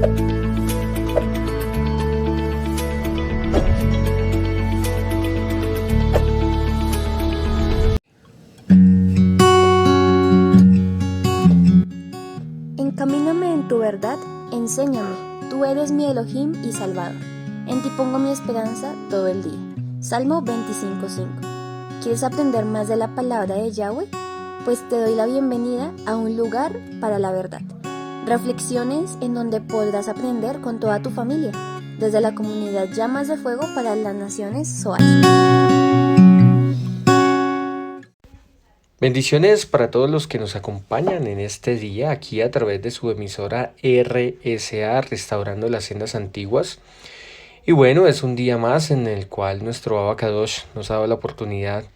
Encamíname en tu verdad, enséñame, tú eres mi Elohim y Salvador. En ti pongo mi esperanza todo el día. Salmo 25:5. ¿Quieres aprender más de la palabra de Yahweh? Pues te doy la bienvenida a un lugar para la verdad. Reflexiones en donde podrás aprender con toda tu familia, desde la comunidad Llamas de Fuego para las Naciones Zoar. Bendiciones para todos los que nos acompañan en este día aquí a través de su emisora RSA, Restaurando las Sendas Antiguas. Y bueno, es un día más en el cual nuestro Abba Kadosh nos ha dado la oportunidad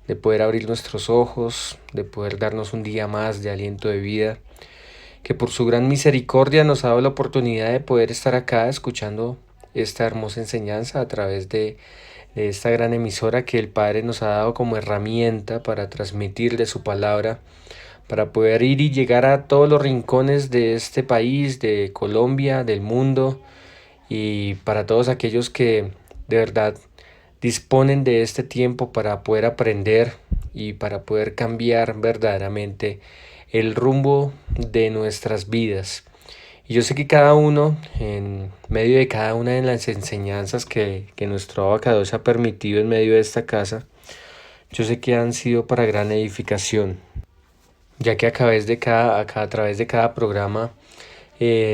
de poder abrir nuestros ojos, de poder darnos un día más de aliento de vida, que por su gran misericordia nos ha dado la oportunidad de poder estar acá escuchando esta hermosa enseñanza a través de esta gran emisora que el Padre nos ha dado como herramienta para transmitirle su palabra, para poder ir y llegar a todos los rincones de este país, de Colombia, del mundo, y para todos aquellos que de verdad disponen de este tiempo para poder aprender y para poder cambiar verdaderamente el rumbo de nuestras vidas. Y yo sé que cada uno, en medio de cada una de las enseñanzas que nuestro Abba Kadosh ha permitido en medio de esta casa, yo sé que han sido para gran edificación, ya que a través de cada programa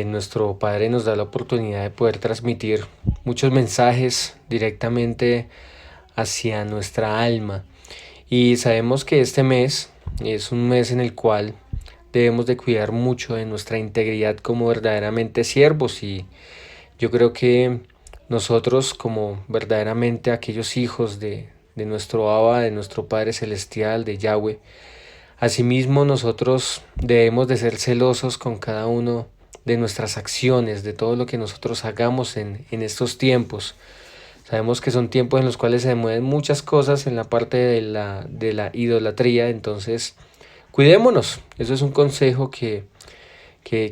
nuestro Padre nos da la oportunidad de poder transmitir muchos mensajes directamente hacia nuestra alma. Y sabemos que este mes es un mes en el cual debemos de cuidar mucho de nuestra integridad como verdaderamente siervos, y yo creo que nosotros como verdaderamente aquellos hijos de nuestro Abba, de nuestro Padre Celestial, de Yahweh, asimismo nosotros debemos de ser celosos con cada uno de nuestras acciones, de todo lo que nosotros hagamos en estos tiempos. Sabemos que son tiempos en los cuales se mueven muchas cosas en la parte de la idolatría, entonces cuidémonos. Eso es un consejo que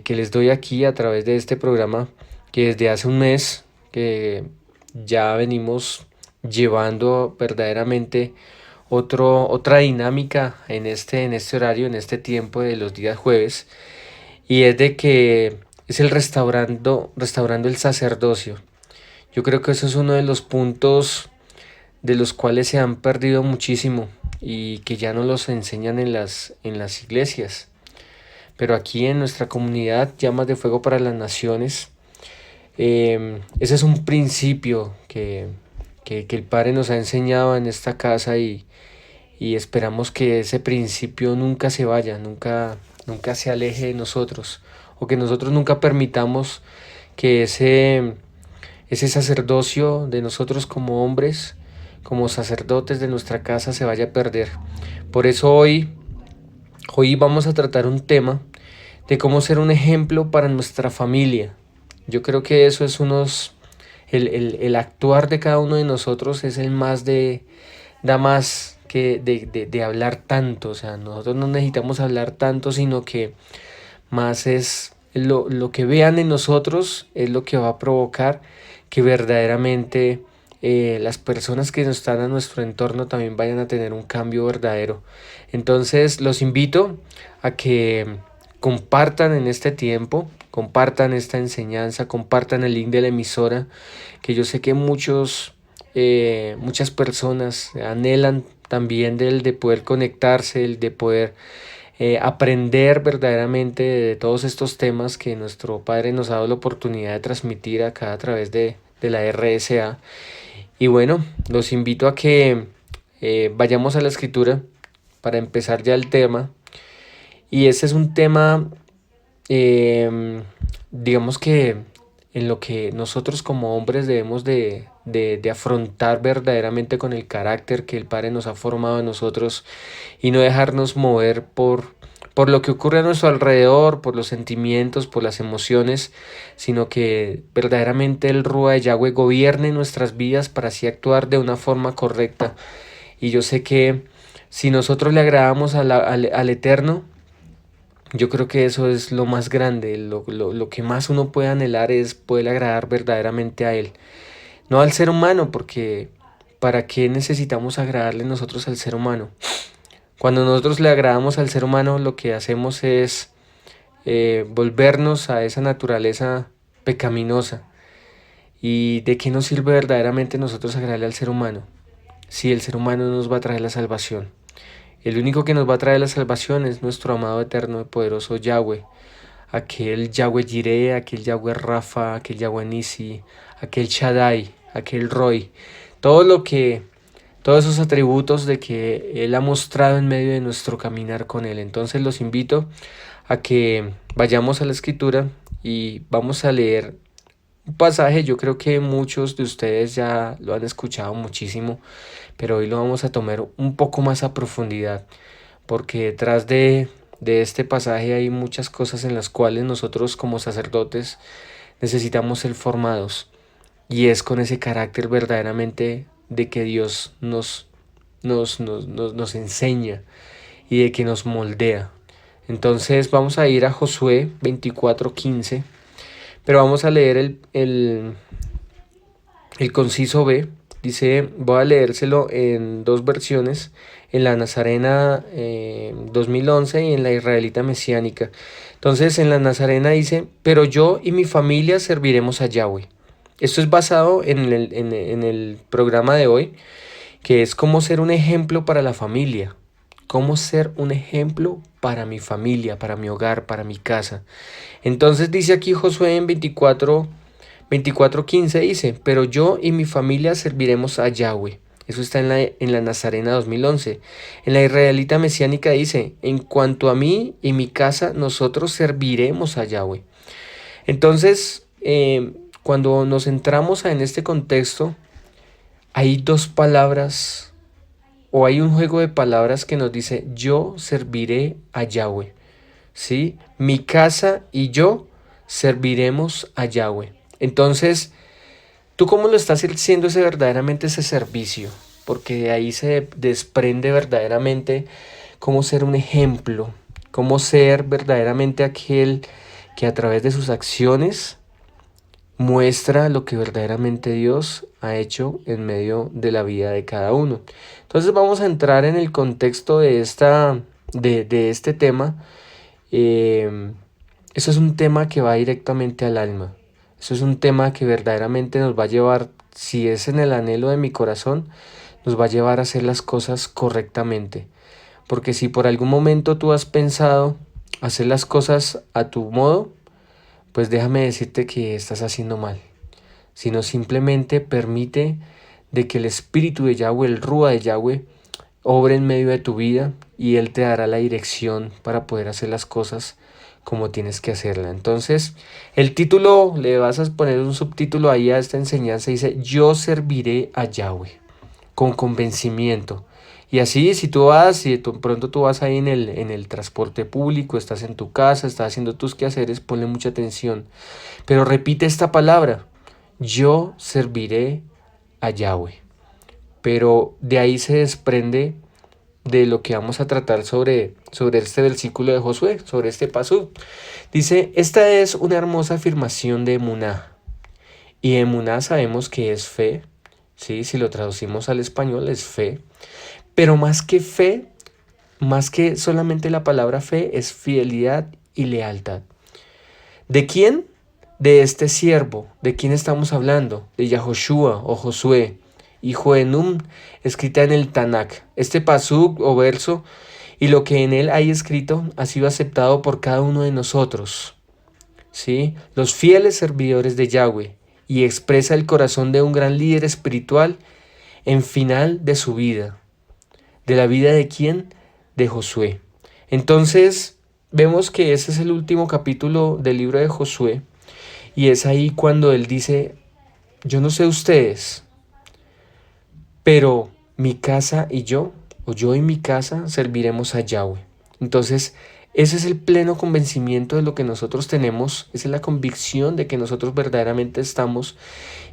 les doy aquí a través de este programa, que desde hace un mes que ya venimos llevando verdaderamente otra dinámica en este horario, en este tiempo de los días jueves, y es de que es el restaurando el sacerdocio. Yo creo que eso es uno de los puntos de los cuales se han perdido muchísimo y que ya no los enseñan en las iglesias. Pero aquí en nuestra comunidad Llamas de Fuego para las Naciones, ese es un principio que el Padre nos ha enseñado en esta casa, y esperamos que ese principio nunca se vaya, nunca se aleje de nosotros, o que nosotros nunca permitamos que ese sacerdocio de nosotros como hombres, como sacerdotes de nuestra casa, se vaya a perder. Por eso hoy vamos a tratar un tema de cómo ser un ejemplo para nuestra familia. Yo creo que eso es el actuar de cada uno de nosotros es el más da más que de hablar tanto. O sea, nosotros no necesitamos hablar tanto, sino que más es lo que vean en nosotros es lo que va a provocar que verdaderamente las personas que están a nuestro entorno también vayan a tener un cambio verdadero. Entonces los invito a que compartan en este tiempo, compartan esta enseñanza, compartan el link de la emisora, que yo sé que muchas personas anhelan también de poder conectarse, de poder aprender verdaderamente de todos estos temas que nuestro Padre nos ha dado la oportunidad de transmitir acá a través de la RSA. Y bueno, los invito a que vayamos a la escritura para empezar ya el tema. Y ese es un tema, digamos que en lo que nosotros como hombres debemos de afrontar verdaderamente con el carácter que el Padre nos ha formado en nosotros, y no dejarnos mover por lo que ocurre a nuestro alrededor, por los sentimientos, por las emociones, sino que verdaderamente el Rúa de Yahweh gobierne nuestras vidas para así actuar de una forma correcta. Y yo sé que si nosotros le agradamos al Eterno, Yo creo que eso es lo más grande, lo que más uno puede anhelar es poder agradar verdaderamente a Él. No al ser humano, porque ¿para qué necesitamos agradarle nosotros al ser humano? Cuando nosotros le agradamos al ser humano, lo que hacemos es volvernos a esa naturaleza pecaminosa. ¿Y de qué nos sirve verdaderamente nosotros agradarle al ser humano? Si el ser humano no nos va a traer la salvación. El único que nos va a traer la salvación es nuestro amado eterno y poderoso Yahweh. Aquel Yahweh Jireh, aquel Yahweh Rafa, aquel Yahweh Nisi, aquel Shaddai, aquel Roy. Todos esos atributos de que Él ha mostrado en medio de nuestro caminar con Él. Entonces los invito a que vayamos a la escritura y vamos a leer un pasaje. Yo creo que muchos de ustedes ya lo han escuchado muchísimo, pero hoy lo vamos a tomar un poco más a profundidad, porque detrás de este pasaje hay muchas cosas en las cuales nosotros como sacerdotes necesitamos ser formados, y es con ese carácter verdaderamente de que Dios nos enseña y de que nos moldea. Entonces vamos a ir a Josué 24:15, pero vamos a leer el conciso B. Dice, voy a leérselo en dos versiones, en la Nazarena 2011 y en la Israelita Mesiánica. Entonces en la Nazarena dice, pero yo y mi familia serviremos a Yahweh. Esto es basado en el programa de hoy, que es cómo ser un ejemplo para la familia. Cómo ser un ejemplo para mi familia, para mi hogar, para mi casa. Entonces dice aquí Josué en 24:15 dice, pero yo y mi familia serviremos a Yahweh. Eso está en la Nazarena 2011. En la Israelita Mesiánica dice, en cuanto a mí y mi casa, nosotros serviremos a Yahweh. Entonces, cuando nos centramos en este contexto, hay dos palabras, o hay un juego de palabras que nos dice, yo serviré a Yahweh. ¿Sí? Mi casa y yo serviremos a Yahweh. Entonces, ¿tú cómo lo estás haciendo verdaderamente ese servicio? Porque de ahí se desprende verdaderamente cómo ser un ejemplo, cómo ser verdaderamente aquel que a través de sus acciones muestra lo que verdaderamente Dios ha hecho en medio de la vida de cada uno. Entonces vamos a entrar en el contexto de este tema. Eso es un tema que va directamente al alma. Eso es un tema que verdaderamente nos va a llevar, si es en el anhelo de mi corazón, nos va a llevar a hacer las cosas correctamente. Porque si por algún momento tú has pensado hacer las cosas a tu modo, pues déjame decirte que estás haciendo mal. Sino simplemente permite de que el Espíritu de Yahweh, el Rúa de Yahweh, obre en medio de tu vida y Él te dará la dirección para poder hacer las cosas como tienes que hacerla. Entonces, el título, le vas a poner un subtítulo ahí a esta enseñanza, dice, yo serviré a Yahweh, con convencimiento. Y así, si pronto tú vas ahí en el transporte público, estás en tu casa, estás haciendo tus quehaceres, ponle mucha atención. Pero repite esta palabra, yo serviré a Yahweh. Pero de ahí se desprende de lo que vamos a tratar sobre este versículo de Josué, sobre este pasú. Dice, esta es una hermosa afirmación de emuná. Y emuná sabemos que es fe, ¿sí? Si lo traducimos al español es fe. Pero más que fe, más que solamente la palabra fe, es fidelidad y lealtad. ¿De quién? De este siervo. ¿De quién estamos hablando? De Yahoshua o Josué, hijo de Nun, escrita en el Tanakh. Este pasuk o verso y lo que en él hay escrito ha sido aceptado por cada uno de nosotros, ¿sí? Los fieles servidores de Yahweh, y expresa el corazón de un gran líder espiritual en final de su vida. ¿De la vida de quién? De Josué. Entonces, vemos que ese es el último capítulo del libro de Josué, y es ahí cuando él dice, yo no sé ustedes, pero mi casa y yo, o yo y mi casa, serviremos a Yahweh. Entonces, ese es el pleno convencimiento de lo que nosotros tenemos, esa es la convicción de que nosotros verdaderamente estamos,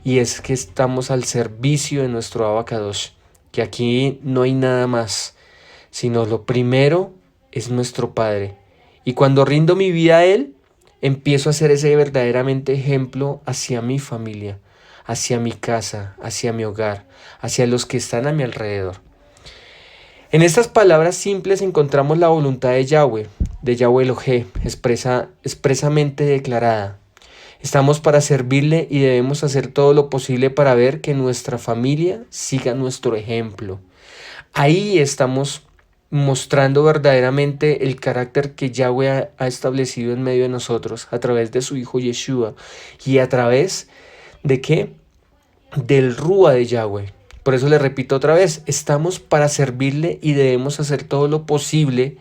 y es que estamos al servicio de nuestro Abba Kadosh, que aquí no hay nada más, sino lo primero es nuestro Padre, Y cuando rindo mi vida a Él, empiezo a ser ese verdaderamente ejemplo hacia mi familia, hacia mi casa, hacia mi hogar, hacia los que están a mi alrededor. En estas palabras simples encontramos la voluntad de Yahweh Elohé, expresamente declarada. Estamos para servirle y debemos hacer todo lo posible para ver que nuestra familia siga nuestro ejemplo. Ahí estamos mostrando verdaderamente el carácter que Yahweh ha establecido en medio de nosotros a través de su Hijo Yeshua y a través de ¿qué? Del Rúa de Yahweh. Por eso le repito otra vez, estamos para servirle y debemos hacer todo lo posible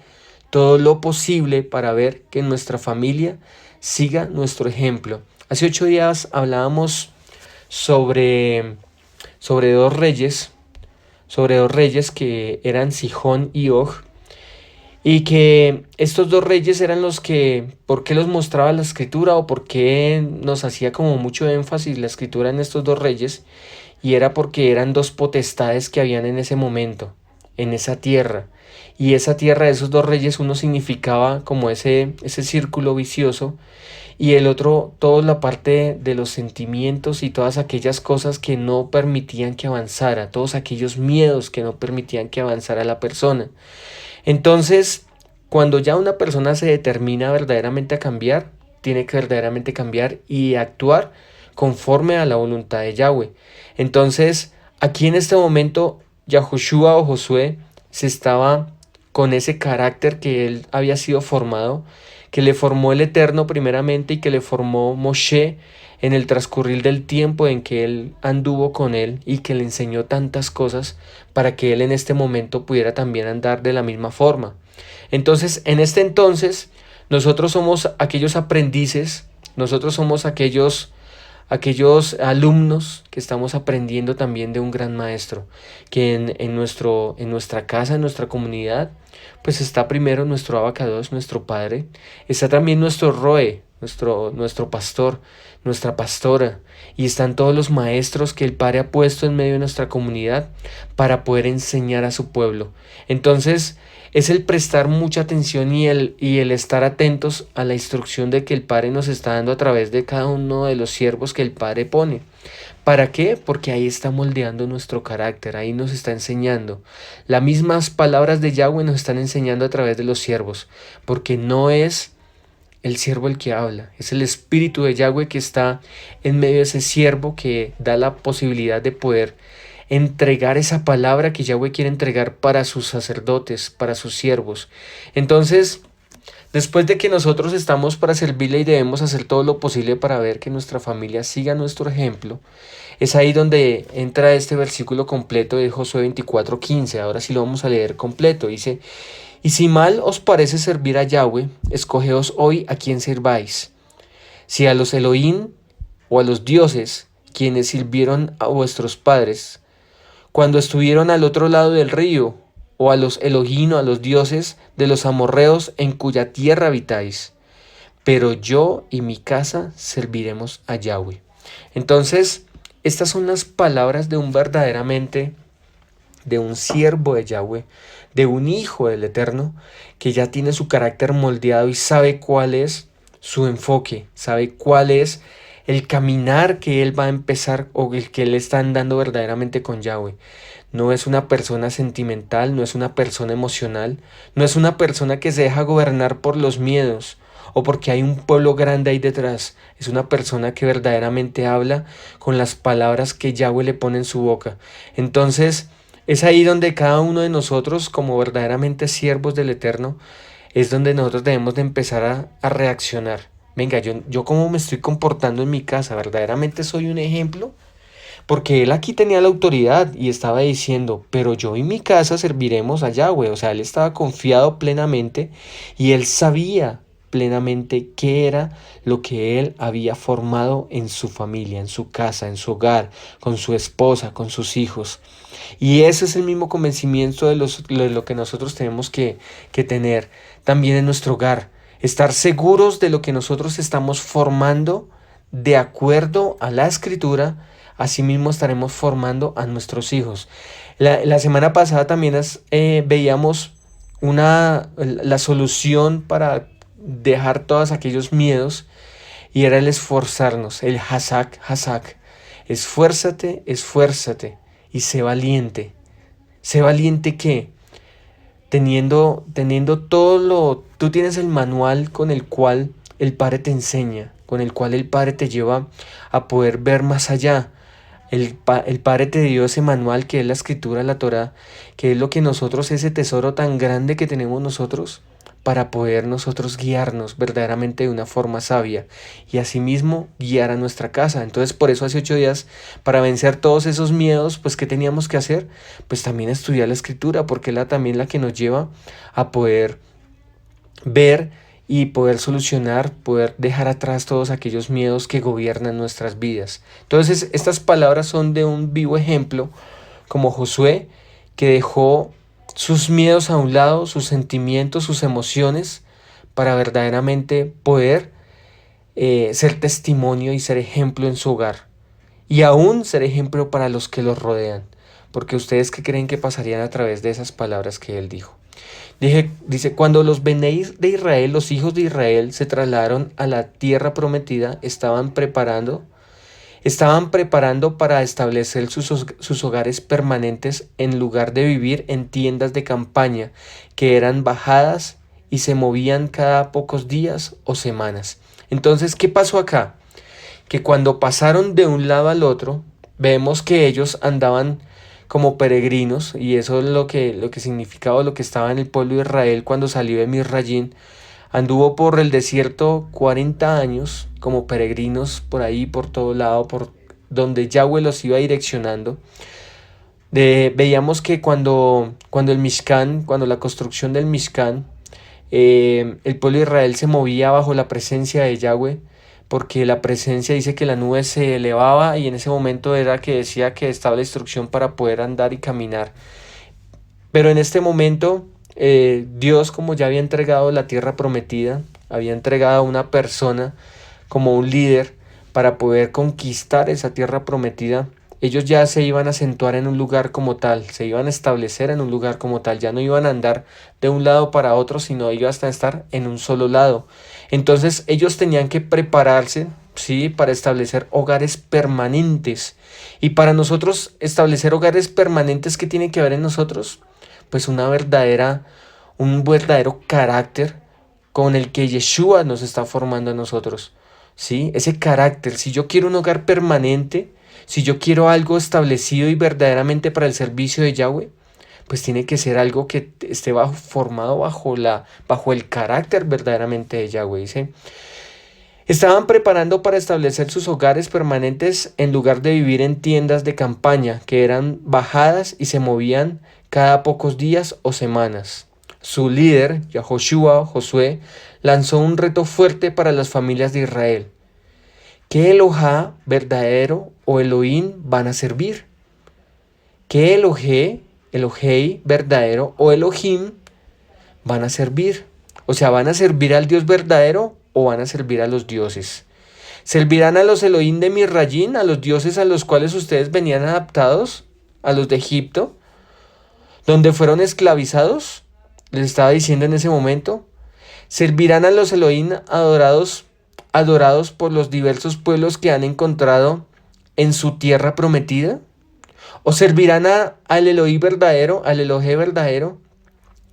para ver que nuestra familia siga nuestro ejemplo. Hace 8 días hablábamos sobre dos reyes, que eran Sihón y Og, y que estos dos reyes eran los que, ¿por qué los mostraba la escritura o por qué nos hacía como mucho énfasis la escritura en estos dos reyes? Y era porque eran dos potestades que habían en ese momento, en esa tierra. Y esa tierra de esos dos reyes, uno significaba como ese círculo vicioso, y el otro, toda la parte de los sentimientos y todas aquellas cosas que no permitían que avanzara, todos aquellos miedos que no permitían que avanzara la persona. Entonces, cuando ya una persona se determina verdaderamente a cambiar, tiene que verdaderamente cambiar y actuar conforme a la voluntad de Yahweh. Entonces, aquí en este momento, Yahushua o Josué se estaba con ese carácter que él había sido formado, que le formó el Eterno primeramente y que le formó Moshe en el transcurrir del tiempo en que él anduvo con él y que le enseñó tantas cosas para que él en este momento pudiera también andar de la misma forma. Entonces, en este entonces, nosotros somos aquellos aprendices, nosotros somos aquellos alumnos que estamos aprendiendo también de un gran maestro, que en nuestra casa, en nuestra comunidad, pues está primero nuestro Abacados, nuestro Padre, está también nuestro Roe, nuestro pastor, nuestra pastora, y están todos los maestros que el Padre ha puesto en medio de nuestra comunidad para poder enseñar a su pueblo. Entonces, es el prestar mucha atención y el estar atentos a la instrucción de que el Padre nos está dando a través de cada uno de los siervos que el Padre pone. ¿Para qué? Porque ahí está moldeando nuestro carácter, ahí nos está enseñando. Las mismas palabras de Yahweh nos están enseñando a través de los siervos, porque no es el siervo el que habla, es el Espíritu de Yahweh que está en medio de ese siervo que da la posibilidad de poder entregar esa palabra que Yahweh quiere entregar para sus sacerdotes, para sus siervos. Entonces, después de que nosotros estamos para servirle y debemos hacer todo lo posible para ver que nuestra familia siga nuestro ejemplo, es ahí donde entra este versículo completo de Josué 24:15. Ahora sí lo vamos a leer completo. Dice: y si mal os parece servir a Yahweh, escogeos hoy a quién sirváis, si a los Elohim o a los dioses, quienes sirvieron a vuestros padres cuando estuvieron al otro lado del río, o a los Elohim o a los dioses de los amorreos en cuya tierra habitáis. Pero yo y mi casa serviremos a Yahweh. Entonces, estas son las palabras de de un siervo de Yahweh, de un hijo del Eterno, que ya tiene su carácter moldeado y sabe cuál es su enfoque, sabe cuál es el caminar que él va a empezar o el que él está andando verdaderamente con Yahweh. No es una persona sentimental, no es una persona emocional, no es una persona que se deja gobernar por los miedos o porque hay un pueblo grande ahí detrás. Es una persona que verdaderamente habla con las palabras que Yahweh le pone en su boca. Entonces, es ahí donde cada uno de nosotros, como verdaderamente siervos del Eterno, es donde nosotros debemos de empezar a reaccionar. Venga, yo cómo me estoy comportando en mi casa, ¿verdaderamente soy un ejemplo? Porque él aquí tenía la autoridad y estaba diciendo, pero yo y mi casa serviremos a Yahweh. O sea, él estaba confiado plenamente y él sabía plenamente qué era lo que él había formado en su familia, en su casa, en su hogar, con su esposa, con sus hijos. Y ese es el mismo convencimiento de lo que nosotros tenemos que tener también en nuestro hogar. Estar seguros de lo que nosotros estamos formando de acuerdo a la Escritura. Asimismo estaremos formando a nuestros hijos. La semana pasada también veíamos la solución para dejar todos aquellos miedos y era el esforzarnos, el hazak. Esfuérzate, esfuérzate y sé valiente. Sé valiente que teniendo tú tienes el manual con el cual el Padre te enseña, con el cual el Padre te lleva a poder ver más allá. El Padre te dio ese manual que es la Escritura, la Torá, que es lo que nosotros, ese tesoro tan grande que tenemos nosotros, para poder nosotros guiarnos verdaderamente de una forma sabia y asimismo guiar a nuestra casa. Entonces por eso hace 8 días, para vencer todos esos miedos, pues ¿qué teníamos que hacer? Pues también estudiar la Escritura, porque es también la que nos lleva a poder ver y poder solucionar, poder dejar atrás todos aquellos miedos que gobiernan nuestras vidas. Entonces estas palabras son de un vivo ejemplo, como Josué, que dejó sus miedos a un lado, sus sentimientos, sus emociones, para verdaderamente poder ser testimonio y ser ejemplo en su hogar. Y aún ser ejemplo para los que los rodean. Porque ustedes, ¿qué creen que pasarían a través de esas palabras que él dijo? Dice, cuando los Benéis de Israel, los hijos de Israel, se trasladaron a la tierra prometida, estaban preparando para establecer sus hogares permanentes en lugar de vivir en tiendas de campaña que eran bajadas y se movían cada pocos días o semanas. Entonces, ¿qué pasó acá? Que cuando pasaron de un lado al otro, vemos que ellos andaban como peregrinos, y eso es lo que significaba lo que estaba en el pueblo de Israel cuando salió de Misrayín. Anduvo por el desierto 40 años como peregrinos por ahí, por todo lado, por donde Yahweh los iba direccionando. Veíamos que cuando el Mishkan, cuando la construcción del Mishkan, el pueblo de Israel se movía bajo la presencia de Yahweh, porque la presencia dice que la nube se elevaba y en ese momento era que decía que estaba la instrucción para poder andar y caminar. Pero en este momento Dios, como ya había entregado la tierra prometida, había entregado a una persona como un líder para poder conquistar esa tierra prometida. Ellos ya se iban a acentuar en un lugar como tal, se iban a establecer en un lugar como tal, ya no iban a andar de un lado para otro, sino iban a estar en un solo lado. Entonces ellos tenían que prepararse, ¿sí?, para establecer hogares permanentes. Y para nosotros establecer hogares permanentes, ¿qué tiene que haber en nosotros? Pues un verdadero carácter con el que Yeshua nos está formando a nosotros, ¿sí? Ese carácter, si yo quiero un hogar permanente, si yo quiero algo establecido y verdaderamente para el servicio de Yahweh, pues tiene que ser algo que esté formado bajo el carácter verdaderamente de Yahweh, ¿sí? Estaban preparando para establecer sus hogares permanentes en lugar de vivir en tiendas de campaña que eran bajadas y se movían cada pocos días o semanas. Su líder, Yahoshua, Josué, lanzó un reto fuerte para las familias de Israel. ¿Qué Elohá verdadero o Elohim van a servir? ¿Qué Elohei verdadero o Elohim van a servir? O sea, ¿van a servir al Dios verdadero o van a servir a los dioses? ¿Servirán a los Elohim de Misrayín, a los dioses a los cuales ustedes venían adaptados, a los de Egipto, donde fueron esclavizados? Les estaba diciendo en ese momento. ¿Servirán a los Elohim adorados por los diversos pueblos que han encontrado en su tierra prometida? ¿O servirán al Elohim verdadero, al Elohé verdadero,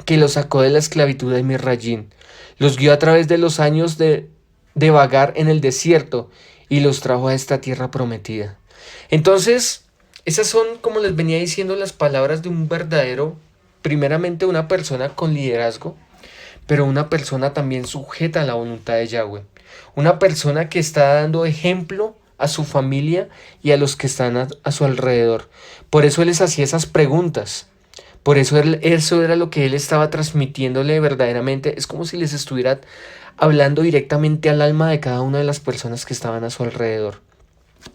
que los sacó de la esclavitud de Misrayín, los guió a través de los años de vagar en el desierto y los trajo a esta tierra prometida? Entonces, esas son, como les venía diciendo, las palabras de un verdadero, primeramente una persona con liderazgo, pero una persona también sujeta a la voluntad de Yahweh. Una persona que está dando ejemplo a su familia y a los que están a su alrededor. Por eso él les hacía esas preguntas. Por eso eso era lo que él estaba transmitiéndole verdaderamente. Es como si les estuviera hablando directamente al alma de cada una de las personas que estaban a su alrededor.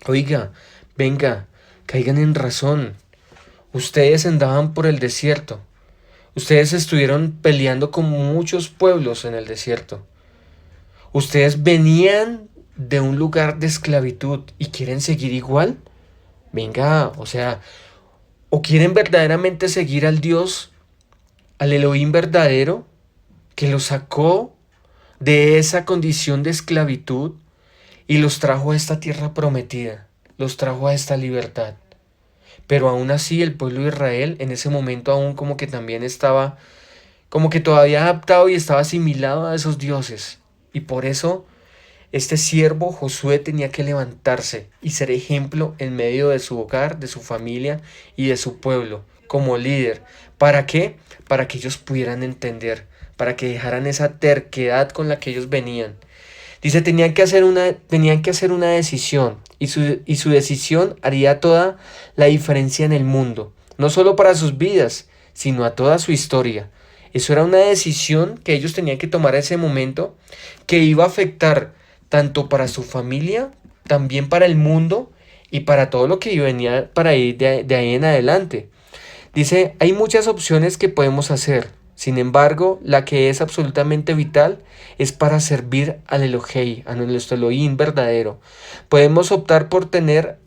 Oiga, venga, caigan en razón. Ustedes andaban por el desierto. Ustedes estuvieron peleando con muchos pueblos en el desierto. Ustedes venían de un lugar de esclavitud y quieren seguir igual. Venga, o sea, o quieren verdaderamente seguir al Dios, al Elohim verdadero, que los sacó de esa condición de esclavitud y los trajo a esta tierra prometida, los trajo a esta libertad. Pero aún así el pueblo de Israel en ese momento aún como que también estaba, como que todavía adaptado y estaba asimilado a esos dioses. Y por eso este siervo Josué tenía que levantarse y ser ejemplo en medio de su hogar, de su familia y de su pueblo, como líder. ¿Para qué? Para que ellos pudieran entender, para que dejaran esa terquedad con la que ellos venían. Dice, tenían que hacer una decisión y su decisión haría toda la diferencia en el mundo, no solo para sus vidas, sino a toda su historia. Eso era una decisión que ellos tenían que tomar en ese momento, que iba a afectar tanto para su familia, también para el mundo y para todo lo que venía para ahí de ahí en adelante. Dice, hay muchas opciones que podemos hacer. Sin embargo, la que es absolutamente vital es para servir al Elohei, a nuestro Elohim verdadero. Podemos optar por tener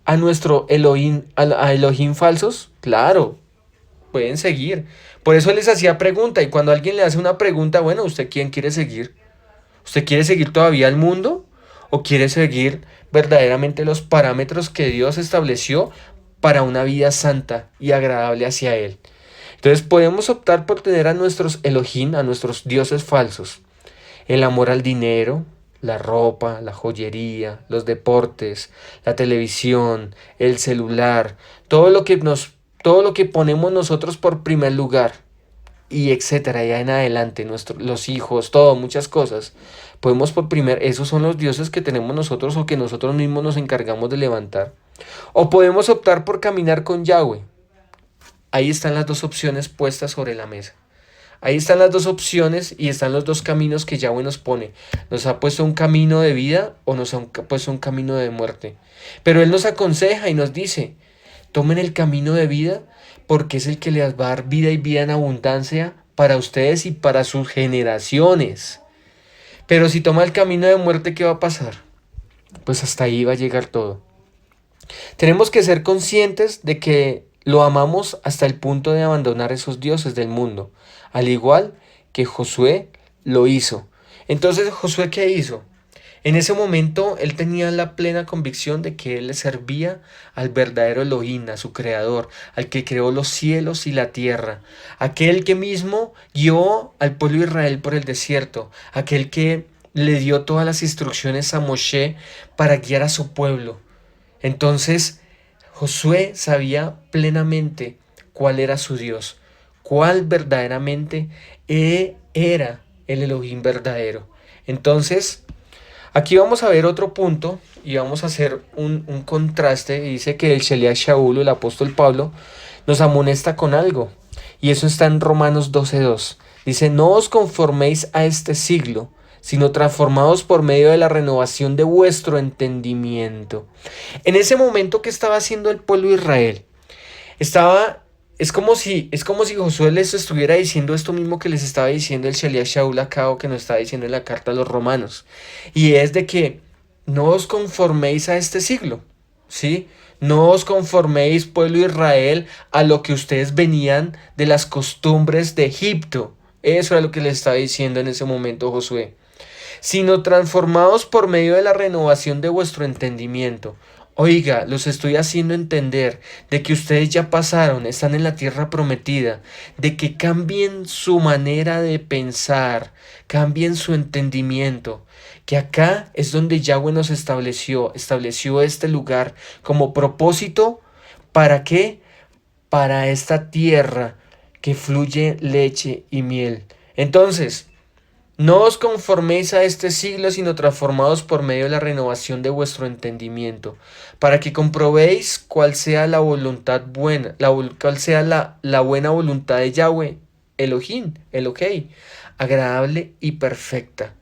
a nuestro Elohim, a Elohim falsos. Claro, pueden seguir. Por eso les hacía pregunta, y cuando alguien le hace una pregunta, bueno, ¿usted quién quiere seguir? ¿Usted quiere seguir todavía al mundo? ¿O quiere seguir verdaderamente los parámetros que Dios estableció para una vida santa y agradable hacia Él? Entonces podemos optar por tener a nuestros Elohim, a nuestros dioses falsos. El amor al dinero, la ropa, la joyería, los deportes, la televisión, el celular, todo lo que ponemos nosotros por primer lugar, y etcétera, ya en adelante, los hijos, todo, muchas cosas. Esos son los dioses que tenemos nosotros o que nosotros mismos nos encargamos de levantar. O podemos optar por caminar con Yahweh. Ahí están las dos opciones puestas sobre la mesa. Ahí están las dos opciones y están los dos caminos que Yahweh nos pone. Nos ha puesto un camino de vida o nos ha puesto un camino de muerte. Pero Él nos aconseja y nos dice, tomen el camino de vida porque es el que les va a dar vida y vida en abundancia para ustedes y para sus generaciones. Pero si toma el camino de muerte, ¿qué va a pasar? Pues hasta ahí va a llegar todo. Tenemos que ser conscientes de que lo amamos hasta el punto de abandonar esos dioses del mundo, al igual que Josué lo hizo. Entonces, ¿Josué qué hizo? En ese momento él tenía la plena convicción de que él le servía al verdadero Elohim, a su creador, al que creó los cielos y la tierra, aquel que mismo guió al pueblo de Israel por el desierto, aquel que le dio todas las instrucciones a Moshe para guiar a su pueblo. Entonces Josué sabía plenamente cuál era su Dios, cuál verdaderamente era el Elohim verdadero. Entonces, aquí vamos a ver otro punto y vamos a hacer un contraste. Dice que el Sheliach Shaul, el apóstol Pablo, nos amonesta con algo. Y eso está en Romanos 12:2. Dice, no os conforméis a este siglo, sino transformados por medio de la renovación de vuestro entendimiento. En ese momento que estaba haciendo el pueblo de Israel, es como si Josué les estuviera diciendo esto mismo que les estaba diciendo el Sheliach Shaul acá, o que nos estaba diciendo en la carta a los romanos. Y es de que no os conforméis a este siglo, ¿sí? No os conforméis, pueblo de Israel, a lo que ustedes venían de las costumbres de Egipto. Eso era lo que les estaba diciendo en ese momento Josué. Sino transformados por medio de la renovación de vuestro entendimiento. Oiga, los estoy haciendo entender de que ustedes ya pasaron, están en la tierra prometida, de que cambien su manera de pensar, cambien su entendimiento, que acá es donde Yahweh nos estableció este lugar como propósito. ¿Para qué? Para esta tierra que fluye leche y miel. Entonces, no os conforméis a este siglo, sino transformados por medio de la renovación de vuestro entendimiento, para que comprobéis cuál sea la voluntad buena, cuál sea la buena voluntad de Yahweh, Elohim, Elohei, agradable y perfecta.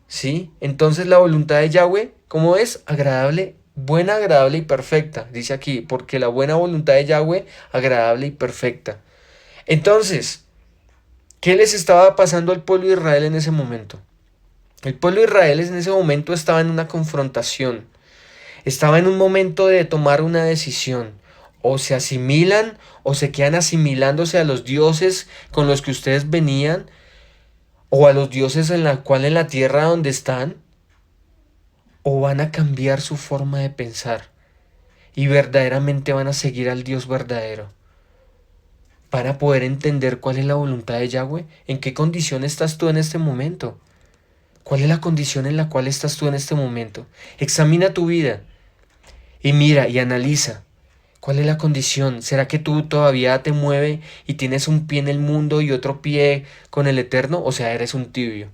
¿Sí? Entonces la voluntad de Yahweh, ¿cómo es? Agradable, buena, agradable y perfecta. Dice aquí, porque la buena voluntad de Yahweh, agradable y perfecta. Entonces, ¿qué les estaba pasando al pueblo de Israel en ese momento? El pueblo de Israel en ese momento estaba en una confrontación. Estaba en un momento de tomar una decisión. O se asimilan o se quedan asimilándose a los dioses con los que ustedes venían, o a los dioses en la tierra donde están, o van a cambiar su forma de pensar y verdaderamente van a seguir al Dios verdadero. Van a poder entender cuál es la voluntad de Yahweh. ¿En qué condición estás tú en este momento? ¿Cuál es la condición en la cual estás tú en este momento? Examina tu vida y mira y analiza. ¿Cuál es la condición? ¿Será que tú todavía te mueves y tienes un pie en el mundo y otro pie con el Eterno? O sea, eres un tibio.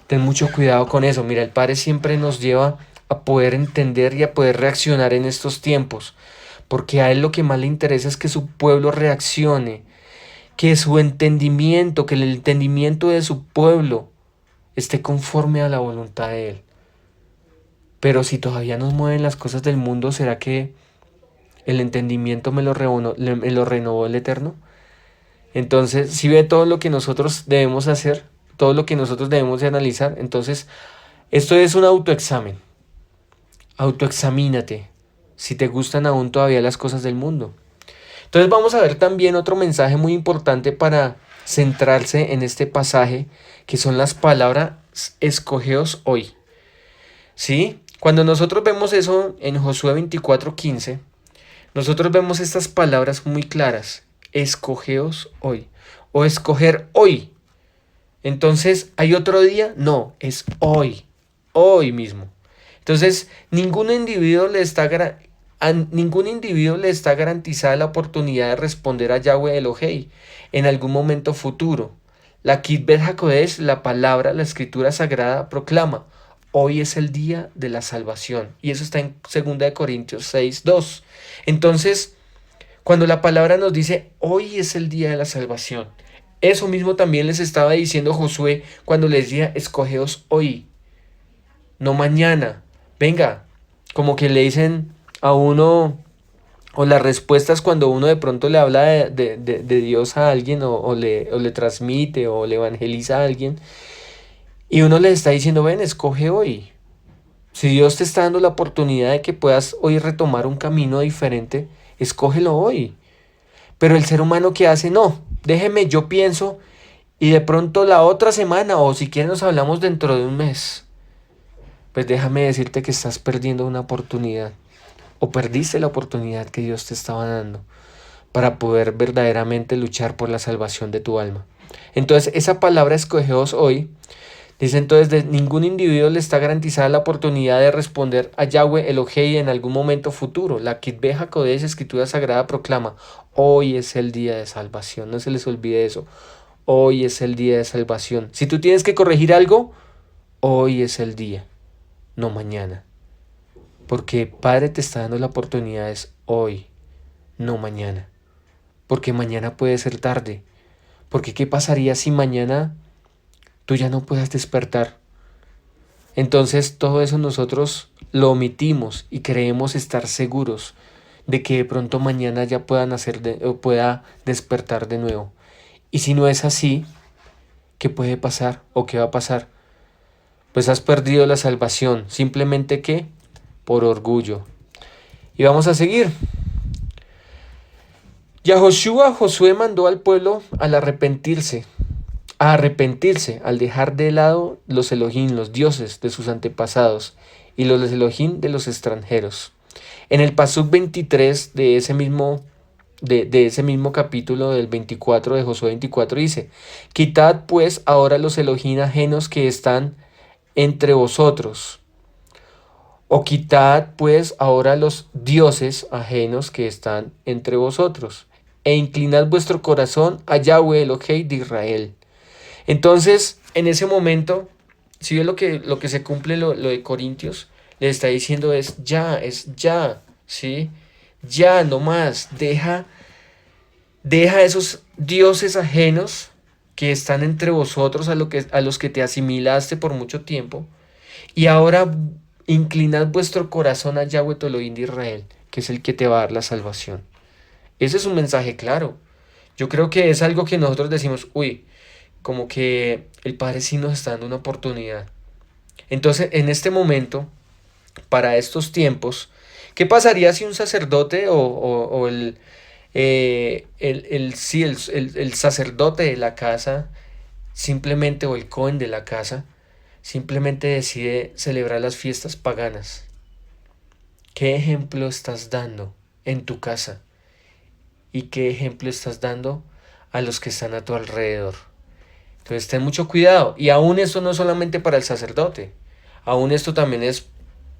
Ten mucho cuidado con eso. Mira, el Padre siempre nos lleva a poder entender y a poder reaccionar en estos tiempos. Porque a Él lo que más le interesa es que su pueblo reaccione. Que su entendimiento, que el entendimiento de su pueblo esté conforme a la voluntad de Él. Pero si todavía nos mueven las cosas del mundo, ¿será que el entendimiento me lo renovó el Eterno? Entonces, si ve todo lo que nosotros debemos hacer, todo lo que nosotros debemos de analizar, entonces esto es un autoexamen. Autoexamínate si te gustan aún todavía las cosas del mundo. Entonces vamos a ver también otro mensaje muy importante para centrarse en este pasaje, que son las palabras escogeos hoy. ¿Sí? Cuando nosotros vemos eso en Josué 24:15, nosotros vemos estas palabras muy claras. Escogeos hoy. O escoger hoy. Entonces, ¿hay otro día? No, es hoy. Hoy mismo. Entonces, a ningún individuo le está garantizada la oportunidad de responder a Yahweh Elohei en algún momento futuro. La Kitbet HaKodesh, la palabra, la escritura sagrada, proclama: hoy es el día de la salvación. Y eso está en 2 Corintios 6:2. Entonces, cuando la palabra nos dice, hoy es el día de la salvación, eso mismo también les estaba diciendo Josué cuando les decía, escogeos hoy, no mañana. Venga, como que le dicen a uno, o las respuestas cuando uno de pronto le habla de Dios a alguien, o le transmite, o le evangeliza a alguien, y uno le está diciendo, ven, escoge hoy. Si Dios te está dando la oportunidad de que puedas hoy retomar un camino diferente, escógelo hoy. Pero el ser humano que hace, no, déjeme, yo pienso, y de pronto la otra semana, o si quieres nos hablamos dentro de un mes. Pues déjame decirte que estás perdiendo una oportunidad, o perdiste la oportunidad que Dios te estaba dando para poder verdaderamente luchar por la salvación de tu alma. Entonces, esa palabra escogeos hoy, dice entonces, de ningún individuo le está garantizada la oportunidad de responder a Yahweh Elohei en algún momento futuro. La Kitbet HaKodesh, escritura sagrada, proclama, hoy es el día de salvación. No se les olvide eso. Hoy es el día de salvación. Si tú tienes que corregir algo, hoy es el día, no mañana. Porque Padre te está dando la oportunidad es hoy, no mañana. Porque mañana puede ser tarde. Porque ¿qué pasaría si mañana tú ya no puedas despertar? Entonces todo eso nosotros lo omitimos y creemos estar seguros de que de pronto mañana ya pueda nacer o pueda despertar de nuevo. Y si no es así, ¿qué puede pasar o qué va a pasar? Pues has perdido la salvación, simplemente que por orgullo. Y vamos a seguir. Josué mandó al pueblo a arrepentirse, al dejar de lado los Elohim, los dioses de sus antepasados, y los Elohim de los extranjeros. En el Pasuk 23 de ese mismo capítulo del 24 de Josué 24 dice, quitad pues ahora los Elohim ajenos que están entre vosotros, o quitad pues ahora los dioses ajenos que están entre vosotros, e inclinad vuestro corazón a Yahweh Elohei de Israel. Entonces, en ese momento, si ves lo que se cumple lo de Corintios, le está diciendo es ya, ¿sí? Ya, no más, deja esos dioses ajenos que están entre vosotros, a los que te asimilaste por mucho tiempo, y ahora inclinad vuestro corazón a Yahweh Elohim de Israel, que es el que te va a dar la salvación. Ese es un mensaje claro. Yo creo que es algo que nosotros decimos, uy, como que el Padre sí nos está dando una oportunidad. Entonces, en este momento, para estos tiempos, ¿qué pasaría si un sacerdote o el sacerdote de la casa simplemente, o el Cohen de la casa, simplemente decide celebrar las fiestas paganas. ¿Qué ejemplo estás dando en tu casa? ¿Y qué ejemplo estás dando a los que están a tu alrededor? Entonces ten mucho cuidado. Y aún esto no es solamente para el sacerdote. Aún esto también es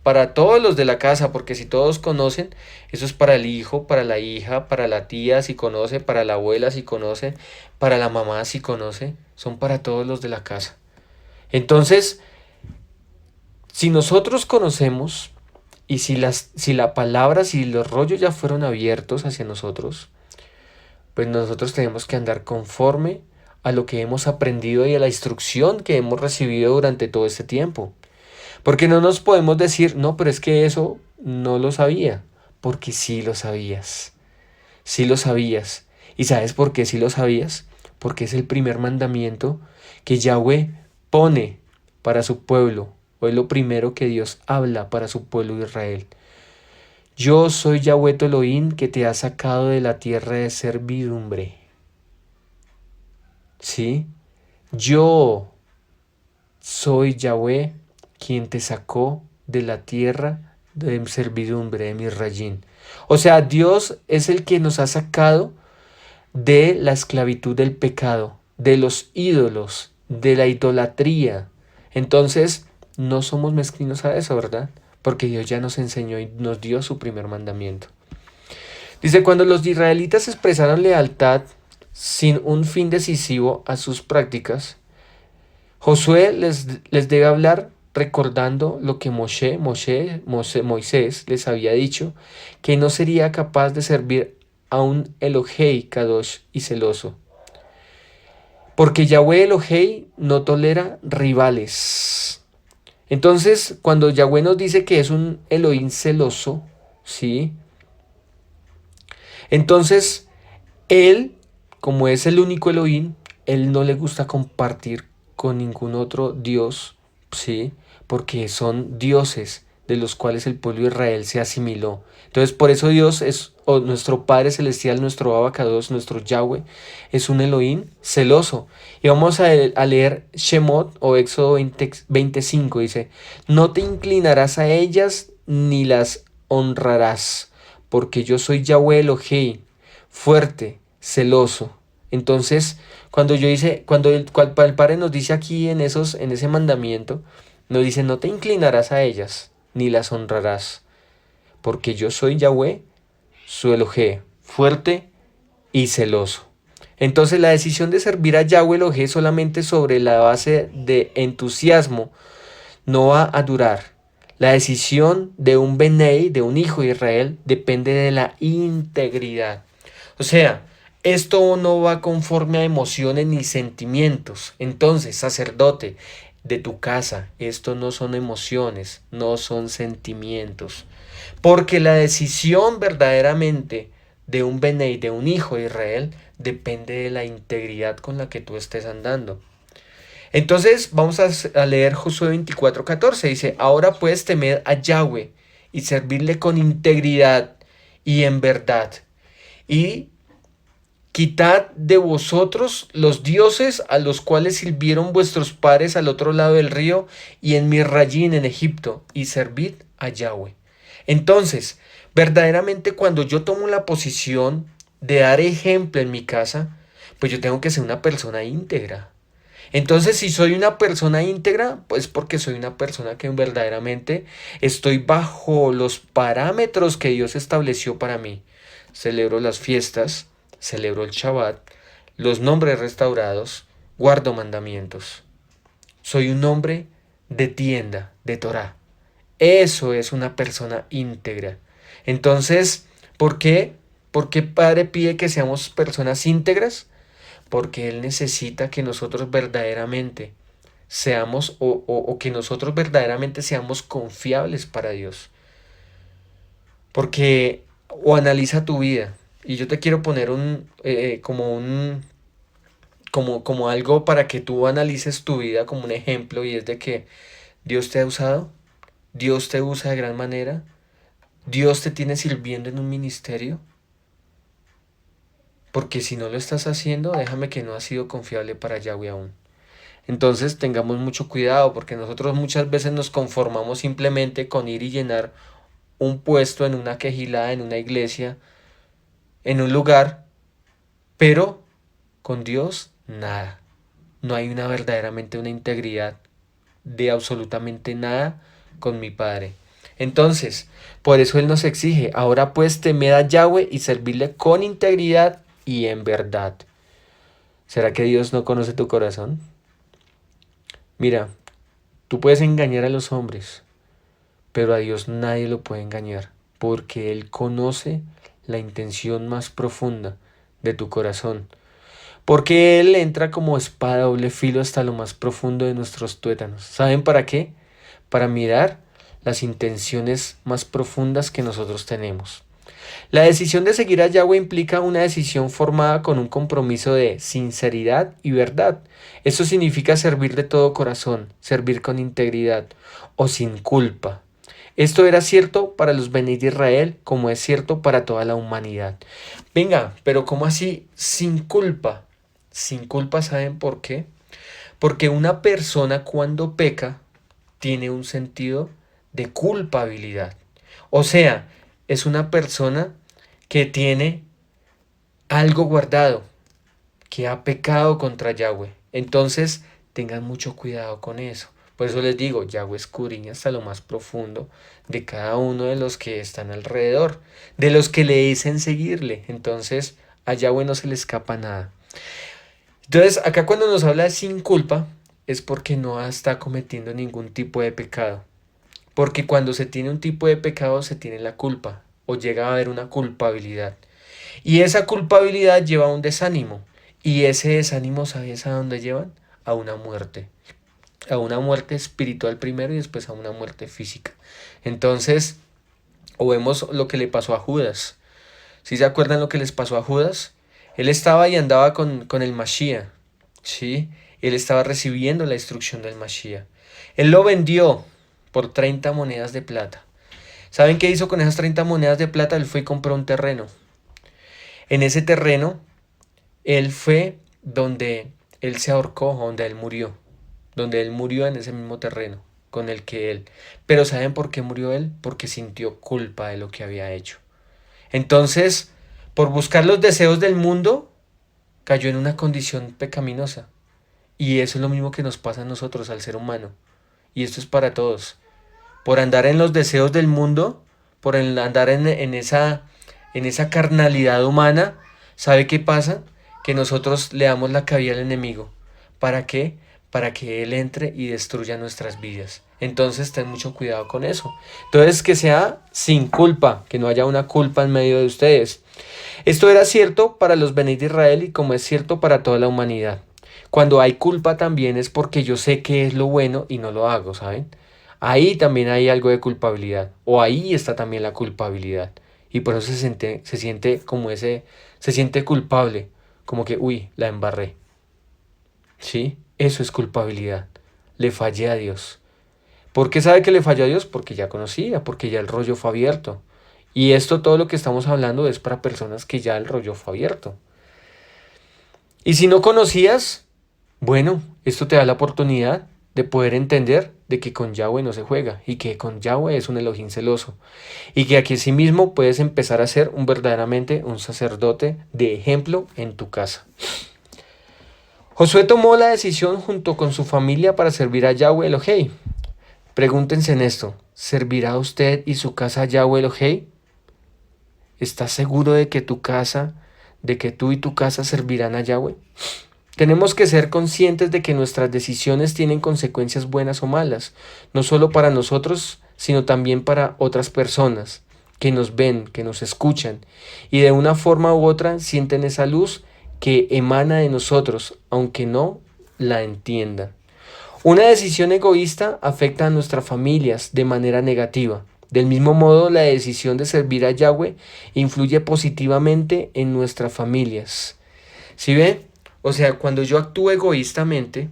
para todos los de la casa, porque si todos conocen, eso es para el hijo, para la hija, para la tía si conoce, para la abuela si conoce, para la mamá si conoce, son para todos los de la casa. Entonces, si nosotros conocemos y si la palabra, si los rollos ya fueron abiertos hacia nosotros, pues nosotros tenemos que andar conforme a lo que hemos aprendido y a la instrucción que hemos recibido durante todo este tiempo. Porque no nos podemos decir, no, pero es que eso no lo sabía, porque sí lo sabías, sí lo sabías. ¿Y sabes por qué sí lo sabías? Porque es el primer mandamiento que Yahweh pone para su pueblo, o es lo primero que Dios habla para su pueblo Israel. Yo soy Yahweh tu Elohim que te ha sacado de la tierra de servidumbre. ¿Sí? Yo soy Yahweh quien te sacó de la tierra de servidumbre, de Misrayín. O sea, Dios es el que nos ha sacado de la esclavitud del pecado, de los ídolos, de la idolatría. Entonces, no somos mezquinos a eso, ¿verdad? Porque Dios ya nos enseñó y nos dio su primer mandamiento. Dice, cuando los israelitas expresaron lealtad sin un fin decisivo a sus prácticas, Josué les debe hablar recordando lo que Moisés les había dicho, que no sería capaz de servir a un Elohei Kadosh y celoso. Porque Yahweh Elohei no tolera rivales. Entonces, cuando Yahweh nos dice que es un Elohim celoso, ¿sí? Entonces, Él, como es el único Elohim, Él no le gusta compartir con ningún otro Dios, ¿sí? Porque son dioses de los cuales el pueblo de Israel se asimiló. Entonces, por eso Dios es, o nuestro Padre Celestial, nuestro Abacados, nuestro Yahweh, es un Elohim celoso. Y vamos a leer Shemot o Éxodo 25, dice, no te inclinarás a ellas ni las honrarás, porque yo soy Yahweh Elohim, fuerte, celoso. Entonces, cuando el Padre nos dice aquí en ese mandamiento, nos dice, no te inclinarás a ellas, ni las honrarás, porque yo soy Yahweh, su Elohé, fuerte y celoso. Entonces la decisión de servir a Yahweh Elohé solamente sobre la base de entusiasmo no va a durar. La decisión de un Benei, de un hijo de Israel, depende de la integridad. O sea, esto no va conforme a emociones ni sentimientos. Entonces, sacerdote de tu casa, esto no son emociones, no son sentimientos. Porque la decisión verdaderamente de un Benei, de un hijo de Israel, depende de la integridad con la que tú estés andando. Entonces vamos a leer Josué 24:14. Dice, ahora puedes temer a Yahweh y servirle con integridad y en verdad. Y quitad de vosotros los dioses a los cuales sirvieron vuestros padres al otro lado del río y en Misrayín en Egipto, y servid a Yahweh. Entonces, verdaderamente cuando yo tomo la posición de dar ejemplo en mi casa, pues yo tengo que ser una persona íntegra. Entonces, si soy una persona íntegra, pues porque soy una persona que verdaderamente estoy bajo los parámetros que Dios estableció para mí. Celebro las fiestas, celebro el Shabbat, los nombres restaurados, guardo mandamientos. Soy un hombre de tienda, de Torah. Eso es una persona íntegra. Entonces, ¿por qué? ¿Por qué Padre pide que seamos personas íntegras? Porque Él necesita que nosotros verdaderamente seamos o que nosotros verdaderamente seamos confiables para Dios. Porque o analiza tu vida y yo te quiero poner como algo para que tú analices tu vida como un ejemplo y es de que Dios te ha usado, Dios te usa de gran manera, Dios te tiene sirviendo en un ministerio. Porque si no lo estás haciendo, déjame que no has sido confiable para Yahweh aún. Entonces tengamos mucho cuidado porque nosotros muchas veces nos conformamos simplemente con ir y llenar un puesto en una quejilada, en una iglesia, en un lugar, pero con Dios nada. No hay verdaderamente una integridad de absolutamente nada con mi Padre. Entonces, por eso Él nos exige, ahora pues temed a Yahweh y servirle con integridad y en verdad. ¿Será que Dios no conoce tu corazón? Mira, tú puedes engañar a los hombres, pero a Dios nadie lo puede engañar, porque Él conoce la intención más profunda de tu corazón. Porque Él entra como espada doble filo hasta lo más profundo de nuestros tuétanos. ¿Saben para qué? Para mirar las intenciones más profundas que nosotros tenemos. La decisión de seguir a Yahweh implica una decisión formada con un compromiso de sinceridad y verdad. Eso significa servir de todo corazón, servir con integridad o sin culpa. Esto era cierto para los Bene de Israel como es cierto para toda la humanidad. Venga, pero ¿cómo así sin culpa? Sin culpa, ¿saben por qué? Porque una persona cuando peca tiene un sentido de culpabilidad. O sea, es una persona que tiene algo guardado, que ha pecado contra Yahweh. Entonces, tengan mucho cuidado con eso. Por eso les digo, Yahweh escudriña hasta lo más profundo de cada uno de los que están alrededor, de los que le dicen seguirle. Entonces, a Yahweh no se le escapa nada. Entonces, acá cuando nos habla de sin culpa, es porque no está cometiendo ningún tipo de pecado. Porque cuando se tiene un tipo de pecado, se tiene la culpa, o llega a haber una culpabilidad. Y esa culpabilidad lleva a un desánimo. Y ese desánimo, ¿sabes a dónde llevan? A una muerte. A una muerte espiritual primero y después a una muerte física. Entonces, o vemos lo que le pasó a Judas. ¿Sí se acuerdan lo que les pasó a Judas? Él estaba y andaba con el Mashiach, ¿sí? Él estaba recibiendo la instrucción del Mashiach. Él lo vendió por 30 monedas de plata. ¿Saben qué hizo con esas 30 monedas de plata? Él fue y compró un terreno. En ese terreno, él fue donde él se ahorcó, donde él murió. Donde él murió en ese mismo terreno con el que él. Pero ¿saben por qué murió él? Porque sintió culpa de lo que había hecho. Entonces, por buscar los deseos del mundo, cayó en una condición pecaminosa. Y eso es lo mismo que nos pasa a nosotros, al ser humano. Y esto es para todos. Por andar en los deseos del mundo, por andar en esa carnalidad humana, ¿sabe qué pasa? Que nosotros le damos la cabida al enemigo. ¿Para qué? Para que él entre y destruya nuestras vidas. Entonces ten mucho cuidado con eso. Entonces que sea sin culpa, que no haya una culpa en medio de ustedes. Esto era cierto para los Bene de Israel y como es cierto para toda la humanidad. Cuando hay culpa también es porque yo sé qué es lo bueno y no lo hago, ¿saben? Ahí también hay algo de culpabilidad, o ahí está también la culpabilidad. Y por eso se siente como se siente culpable, como que, uy, la embarré. ¿Sí? Eso es culpabilidad. Le fallé a Dios. ¿Por qué sabe que le falló a Dios? Porque ya conocía, porque ya el rollo fue abierto. Y esto, todo lo que estamos hablando es para personas que ya el rollo fue abierto. Y si no conocías, bueno, esto te da la oportunidad de poder entender de que con Yahweh no se juega y que con Yahweh es un Elohim celoso y que aquí sí mismo puedes empezar a ser verdaderamente un sacerdote de ejemplo en tu casa. Josué tomó la decisión junto con su familia para servir a Yahweh Elohim. Pregúntense en esto, ¿servirá usted y su casa a Yahweh Elohim? ¿Estás seguro de que tú y tu casa servirán a Yahweh? Tenemos que ser conscientes de que nuestras decisiones tienen consecuencias buenas o malas, no solo para nosotros, sino también para otras personas que nos ven, que nos escuchan, y de una forma u otra sienten esa luz que emana de nosotros, aunque no la entiendan. Una decisión egoísta afecta a nuestras familias de manera negativa. Del mismo modo, la decisión de servir a Yahweh influye positivamente en nuestras familias. ¿Sí ven? O sea, cuando yo actúo egoístamente,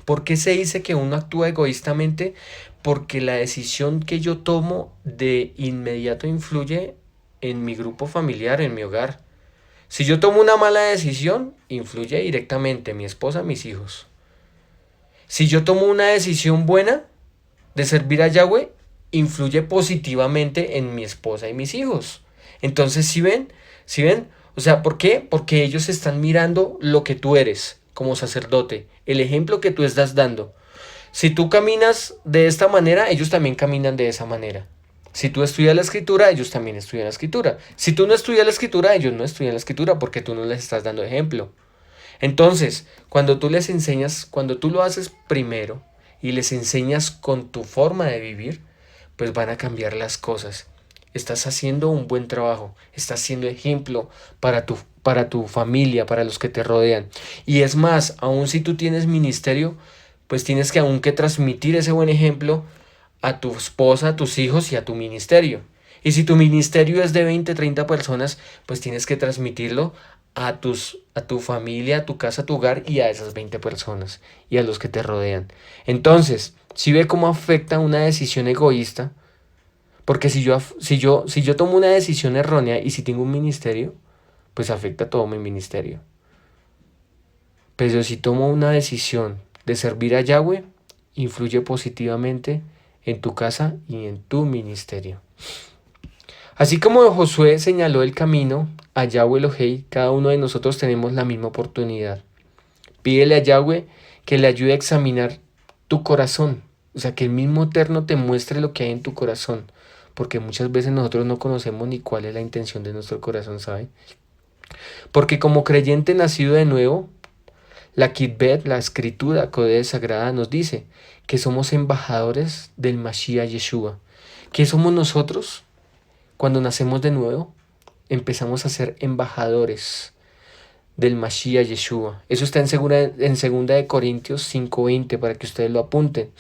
¿por qué se dice que uno actúa egoístamente? Porque la decisión que yo tomo de inmediato influye en mi grupo familiar, en mi hogar. Si yo tomo una mala decisión, influye directamente en mi esposa, mis hijos. Si yo tomo una decisión buena de servir a Yahweh, influye positivamente en mi esposa y mis hijos. Entonces, ¿sí ven? ¿Sí ven? O sea, ¿por qué? Porque ellos están mirando lo que tú eres como sacerdote, el ejemplo que tú estás dando. Si tú caminas de esta manera, ellos también caminan de esa manera. Si tú estudias la escritura, ellos también estudian la escritura. Si tú no estudias la escritura, ellos no estudian la escritura porque tú no les estás dando ejemplo. Entonces, cuando tú les enseñas, cuando tú lo haces primero y les enseñas con tu forma de vivir, pues van a cambiar las cosas. Estás haciendo un buen trabajo, estás siendo ejemplo para tu familia, para los que te rodean. Y es más, aun si tú tienes ministerio, pues tienes que aún que transmitir ese buen ejemplo a tu esposa, a tus hijos y a tu ministerio. Y si tu ministerio es de 20, 30 personas, pues tienes que transmitirlo a tu familia, a tu casa, a tu hogar y a esas 20 personas y a los que te rodean. Entonces, si ve cómo afecta una decisión egoísta, porque si yo tomo una decisión errónea y si tengo un ministerio, pues afecta todo mi ministerio. Pero si tomo una decisión de servir a Yahweh, influye positivamente en tu casa y en tu ministerio. Así como Josué señaló el camino a Yahweh Elohei, cada uno de nosotros tenemos la misma oportunidad. Pídele a Yahweh que le ayude a examinar tu corazón, o sea, que el mismo Eterno te muestre lo que hay en tu corazón, porque muchas veces nosotros no conocemos ni cuál es la intención de nuestro corazón, ¿sabe? Porque como creyente nacido de nuevo, la Kitbet, la escritura Códex Sagrada, nos dice que somos embajadores del Mashiach Yeshua. ¿Qué somos nosotros? Cuando nacemos de nuevo, empezamos a ser embajadores del Mashiach Yeshua. Eso está en 2 Corintios 5:20 para que ustedes lo apunten.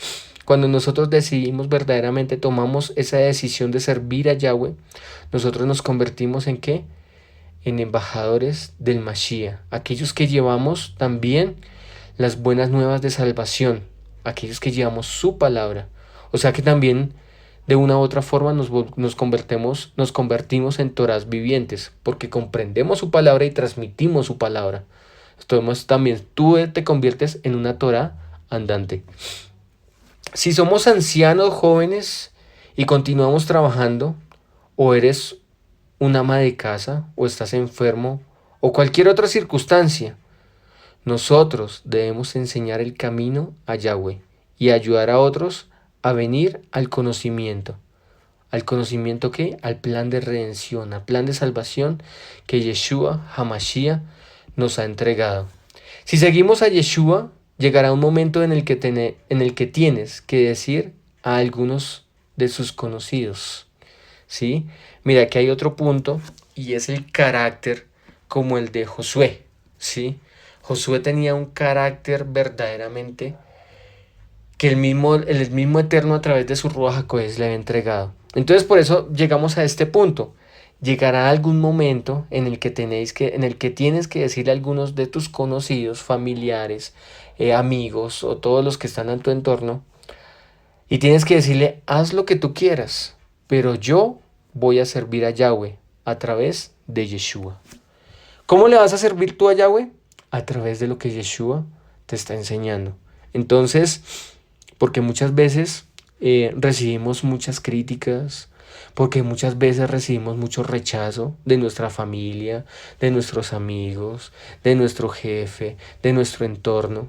Cuando nosotros decidimos verdaderamente, tomamos esa decisión de servir a Yahweh, nosotros nos convertimos ¿en qué? En embajadores del Mashiach, aquellos que llevamos también las buenas nuevas de salvación, aquellos que llevamos su palabra. O sea que también de una u otra forma nos convertimos en Torás vivientes, porque comprendemos su palabra y transmitimos su palabra. Entonces también tú te conviertes en una Torá andante. Si somos ancianos, jóvenes y continuamos trabajando, o eres un ama de casa, o estás enfermo, o cualquier otra circunstancia, nosotros debemos enseñar el camino a Yahweh y ayudar a otros a venir al conocimiento. ¿Al conocimiento qué? Al plan de redención, al plan de salvación que Yeshua HaMashiach nos ha entregado. Si seguimos a Yeshua, llegará un momento en el que tienes que decir a algunos de sus conocidos, ¿sí? Mira, aquí hay otro punto y es el carácter como el de Josué, ¿sí? Josué tenía un carácter verdaderamente que el mismo Eterno a través de su Ruach HaKodesh le había entregado. Entonces por eso llegamos a este punto. Llegará algún momento en el que tienes que decirle a algunos de tus conocidos, familiares, amigos o todos los que están en tu entorno, y tienes que decirle, haz lo que tú quieras, pero yo voy a servir a Yahweh a través de Yeshua. ¿Cómo le vas a servir tú a Yahweh? A través de lo que Yeshua te está enseñando. Entonces, porque muchas veces recibimos muchas críticas, porque muchas veces recibimos mucho rechazo de nuestra familia, de nuestros amigos, de nuestro jefe, de nuestro entorno.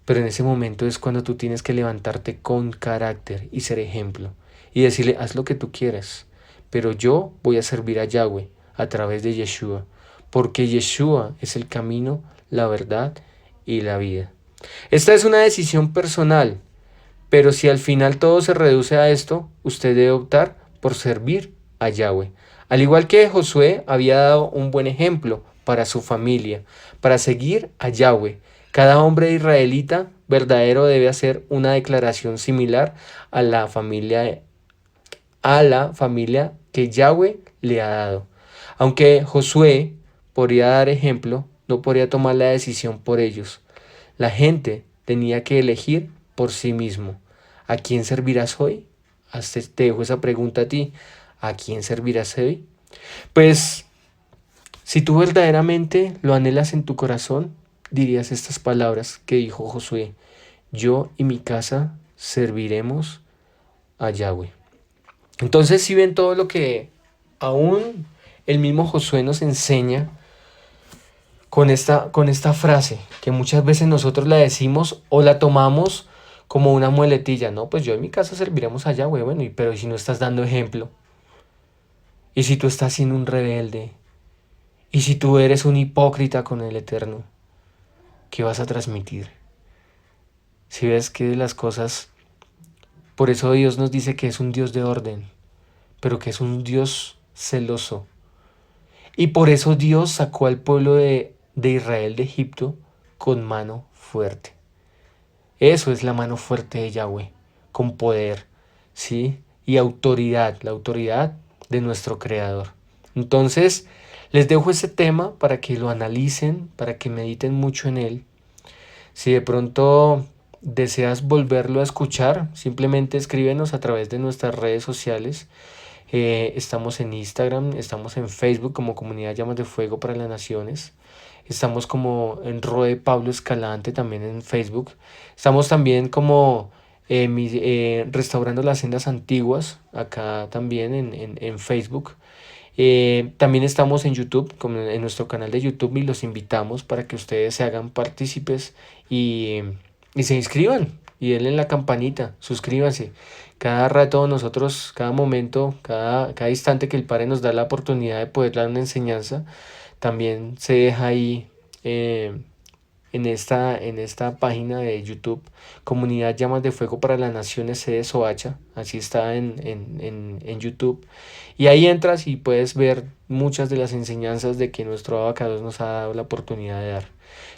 Pero en ese momento es cuando tú tienes que levantarte con carácter y ser ejemplo y decirle, haz lo que tú quieras, pero yo voy a servir a Yahweh a través de Yeshua, porque Yeshua es el camino, la verdad y la vida. Esta es una decisión personal, pero si al final todo se reduce a esto, usted debe optar por servir a Yahweh. Al igual que Josué había dado un buen ejemplo para su familia, para seguir a Yahweh. Cada hombre israelita verdadero debe hacer una declaración similar a la familia que Yahweh le ha dado. Aunque Josué podría dar ejemplo, no podría tomar la decisión por ellos. La gente tenía que elegir por sí mismo. ¿A quién servirás hoy? Te dejo esa pregunta a ti. ¿A quién servirás hoy? Pues, si tú verdaderamente lo anhelas en tu corazón, dirías estas palabras que dijo Josué. yo y mi casa serviremos a Yahweh. Entonces, si ven todo lo que aún el mismo Josué nos enseña con esta frase, que muchas veces nosotros la decimos o la tomamos como una muletilla, no, pues yo en mi casa serviremos a Yahweh, bueno, pero si no estás dando ejemplo, y si tú estás siendo un rebelde, y si tú eres un hipócrita con el Eterno, ¿qué vas a transmitir? Si ves que las cosas, por eso Dios nos dice que es un Dios de orden, pero que es un Dios celoso. Y por eso Dios sacó al pueblo de Israel de Egipto con mano fuerte. Eso es la mano fuerte de Yahweh, con poder, ¿sí? Y autoridad, la autoridad de nuestro Creador. Entonces, les dejo ese tema para que lo analicen, para que mediten mucho en él. Si de pronto deseas volverlo a escuchar, simplemente escríbenos a través de nuestras redes sociales. Estamos en Instagram, estamos en Facebook como Comunidad Llamas de Fuego para las Naciones. Estamos como en Roe Pablo Escalante también en Facebook. Estamos también como Restaurando las Sendas Antiguas, acá también en Facebook. También estamos en YouTube, como en nuestro canal de YouTube, y los invitamos para que ustedes se hagan partícipes y se inscriban y denle la campanita, suscríbanse. Cada rato nosotros, cada momento, cada instante que el Padre nos da la oportunidad de poder dar una enseñanza, también se deja ahí en esta página de YouTube, Comunidad Llamas de Fuego para las Naciones sede Soacha, así está en YouTube. Y ahí entras y puedes ver muchas de las enseñanzas de que nuestro abacados nos ha dado la oportunidad de dar.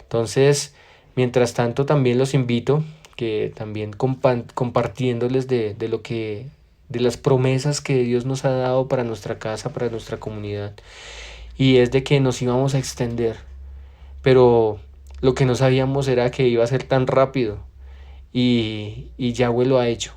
Entonces, mientras tanto, también los invito que también compartiéndoles de lo que de las promesas que Dios nos ha dado para nuestra casa, para nuestra comunidad. Y es de que nos íbamos a extender, pero lo que no sabíamos era que iba a ser tan rápido y Yahweh lo ha hecho,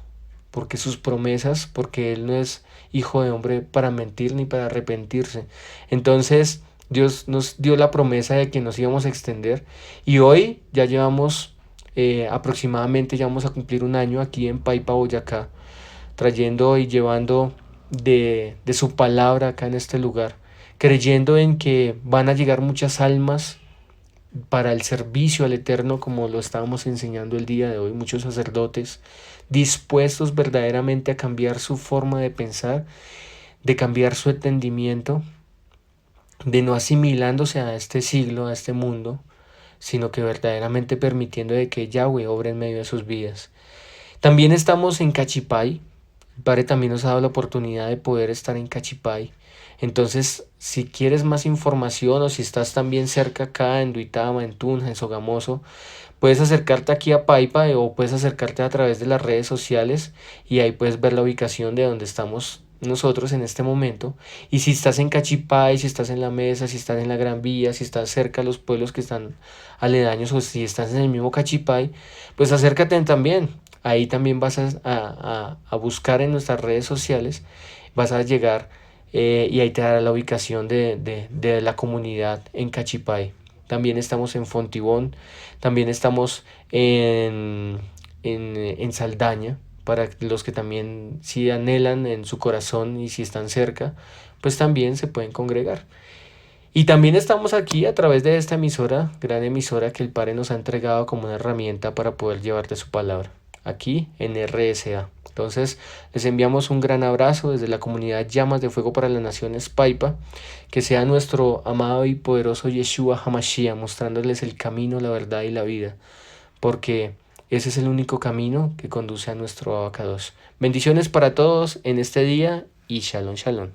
porque sus promesas, porque Él no es hijo de hombre para mentir ni para arrepentirse. Entonces Dios nos dio la promesa de que nos íbamos a extender y hoy ya llevamos aproximadamente, ya vamos a cumplir un año aquí en Paipa, Boyacá, trayendo y llevando de su palabra acá en este lugar, creyendo en que van a llegar muchas almas para el servicio al Eterno, como lo estábamos enseñando el día de hoy, muchos sacerdotes dispuestos verdaderamente a cambiar su forma de pensar, de cambiar su entendimiento, de no asimilándose a este siglo, a este mundo, sino que verdaderamente permitiendo de que Yahweh obre en medio de sus vidas. También estamos en Cachipay. El Padre también nos ha dado la oportunidad de poder estar en Cachipay. Entonces, si quieres más información o si estás también cerca acá en Duitama, en Tunja, en Sogamoso, puedes acercarte aquí a Paipa o puedes acercarte a través de las redes sociales y ahí puedes ver la ubicación de donde estamos nosotros en este momento. Y si estás en Cachipay, si estás en La Mesa, si estás en la Gran Vía, si estás cerca de los pueblos que están aledaños o si estás en el mismo Cachipay, pues acércate también. Ahí también vas a buscar en nuestras redes sociales, vas a llegar y ahí te dará la ubicación de la comunidad en Cachipay. También estamos en Fontibón, también estamos en Saldaña, para los que también si anhelan en su corazón y si están cerca, pues también se pueden congregar. Y también estamos aquí a través de esta emisora, gran emisora que el Padre nos ha entregado como una herramienta para poder llevarte su palabra, aquí en RSA. Entonces, les enviamos un gran abrazo desde la comunidad Llamas de Fuego para las Naciones Paipa, que sea nuestro amado y poderoso Yeshua Hamashiach, mostrándoles el camino, la verdad y la vida, porque ese es el único camino que conduce a nuestro abacados. Bendiciones para todos en este día y shalom, shalom.